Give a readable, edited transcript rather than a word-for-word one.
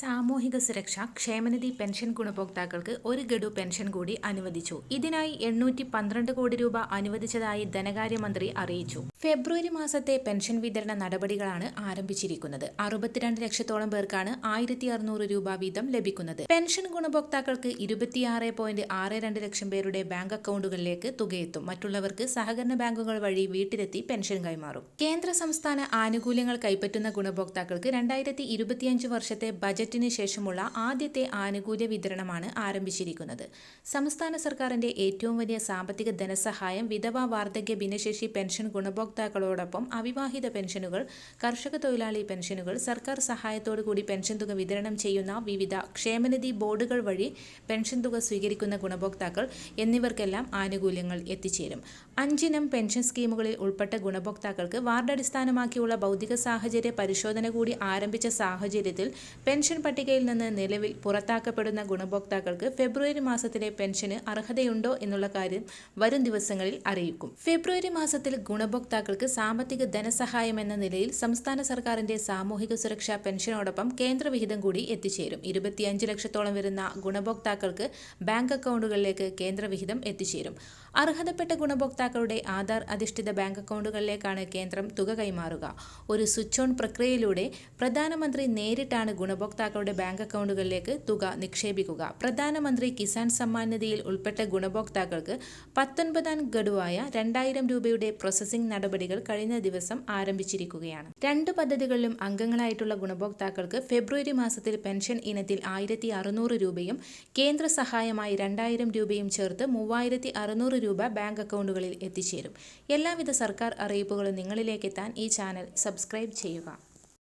സാമൂഹിക സുരക്ഷ ക്ഷേമനിധി പെൻഷൻ ഗുണഭോക്താക്കൾക്ക് ഒരു ഗഡു പെൻഷൻ കൂടി അനുവദിച്ചു. ഇതിനായി 812 കോടി രൂപ അനുവദിച്ചതായി ധനകാര്യമന്ത്രി അറിയിച്ചു. ഫെബ്രുവരി മാസത്തെ പെൻഷൻ വിതരണ നടപടികളാണ് ആരംഭിച്ചിരിക്കുന്നത്. 62 ലക്ഷത്തോളം പേർക്കാണ് 1600 രൂപ വീതം ലഭിക്കുന്നത്. പെൻഷൻ ഗുണഭോക്താക്കൾക്ക് 26.62 ലക്ഷം പേരുടെ ബാങ്ക് അക്കൗണ്ടുകളിലേക്ക് തുകയെത്തും. മറ്റുള്ളവർക്ക് സഹകരണ ബാങ്കുകൾ വഴി വീട്ടിലെത്തി പെൻഷൻ കൈമാറും. കേന്ദ്ര സംസ്ഥാന ആനുകൂല്യങ്ങൾ കൈപ്പറ്റുന്ന ഗുണഭോക്താക്കൾക്ക് 2025 വർഷത്തെ ബജറ്റിന് ശേഷമുള്ള ആദ്യത്തെ ആനുകൂല്യ വിതരണമാണ് ആരംഭിച്ചിരിക്കുന്നത്. സംസ്ഥാന സർക്കാരിന്റെ ഏറ്റവും വലിയ സാമ്പത്തിക ധനസഹായം വിധവ, വാർദ്ധക്യ, ഭിന്നശേഷി പെൻഷൻ ഗുണഭോക്താക്കളോടൊപ്പം അവിവാഹിത പെൻഷനുകൾ, കർഷക തൊഴിലാളി പെൻഷനുകൾ, സർക്കാർ സഹായത്തോടു കൂടി പെൻഷൻ തുക വിതരണം ചെയ്യുന്ന വിവിധ ക്ഷേമനിധി ബോർഡുകൾ വഴി പെൻഷൻ തുക സ്വീകരിക്കുന്ന ഗുണഭോക്താക്കൾ എന്നിവർക്കെല്ലാം ആനുകൂല്യങ്ങൾ എത്തിച്ചേരും. 5 ഇനം പെൻഷൻ സ്കീമുകളിൽ ഉൾപ്പെട്ട ഗുണഭോക്താക്കൾക്ക് വാർഡടിസ്ഥാനമാക്കിയുള്ള ഭൗതിക സാഹചര്യ പരിശോധന കൂടി ആരംഭിച്ച സാഹചര്യത്തിൽ പെൻഷൻ പട്ടികയിൽ നിന്ന് നിലവിൽ പുറത്താക്കപ്പെടുന്ന ഗുണഭോക്താക്കൾക്ക് ഫെബ്രുവരി മാസത്തിലെ പെൻഷന് അർഹതയുണ്ടോ എന്നുള്ള കാര്യം വരും ദിവസങ്ങളിൽ അറിയിക്കും. ഫെബ്രുവരി മാസത്തിൽ ഗുണഭോക്താക്കൾക്ക് സാമ്പത്തിക ധനസഹായം എന്ന നിലയിൽ സംസ്ഥാന സർക്കാരിന്റെ സാമൂഹിക സുരക്ഷാ പെൻഷനോടൊപ്പം കേന്ദ്രവിഹിതം കൂടി എത്തിച്ചേരും. 25 ലക്ഷത്തോളം വരുന്ന ഗുണഭോക്താക്കൾക്ക് ബാങ്ക് അക്കൗണ്ടുകളിലേക്ക് കേന്ദ്രവിഹിതം എത്തിച്ചേരും. അർഹതപ്പെട്ട ഗുണഭോക്താക്കളുടെ ആധാർ അധിഷ്ഠിത ബാങ്ക് അക്കൗണ്ടുകളിലേക്കാണ് കേന്ദ്രം തുക കൈമാറുക. ഒരു സ്വിച്ച് ഓൺ പ്രക്രിയയിലൂടെ പ്രധാനമന്ത്രി നേരിട്ടാണ് ഗുണഭോക്താക്കളുടെ ബാങ്ക് അക്കൗണ്ടുകളിലേക്ക് തുക നിക്ഷേപിക്കുക. പ്രധാനമന്ത്രി കിസാൻ സമ്മാൻ നിധിയിൽ ഉൾപ്പെട്ട ഗുണഭോക്താക്കൾക്ക് 19ാം ഗഡുവായ 2000 രൂപയുടെ പ്രോസസ്സിംഗ് നടപടികൾ കഴിഞ്ഞ ദിവസം ആരംഭിച്ചിരിക്കുകയാണ്. 2 പദ്ധതികളിലും അംഗങ്ങളായിട്ടുള്ള ഗുണഭോക്താക്കൾക്ക് ഫെബ്രുവരി മാസത്തിൽ പെൻഷൻ ഇനത്തിൽ 1600 രൂപയും കേന്ദ്ര സഹായമായി 2000 രൂപയും ചേർത്ത് 3600 രൂപ ബാങ്ക് അക്കൗണ്ടുകളിൽ എത്തിച്ചേരും. എല്ലാവിധ സർക്കാർ അറിയിപ്പുകളും നിങ്ങളിലേക്കെത്താൻ ഈ ചാനൽ സബ്സ്ക്രൈബ് ചെയ്യുക.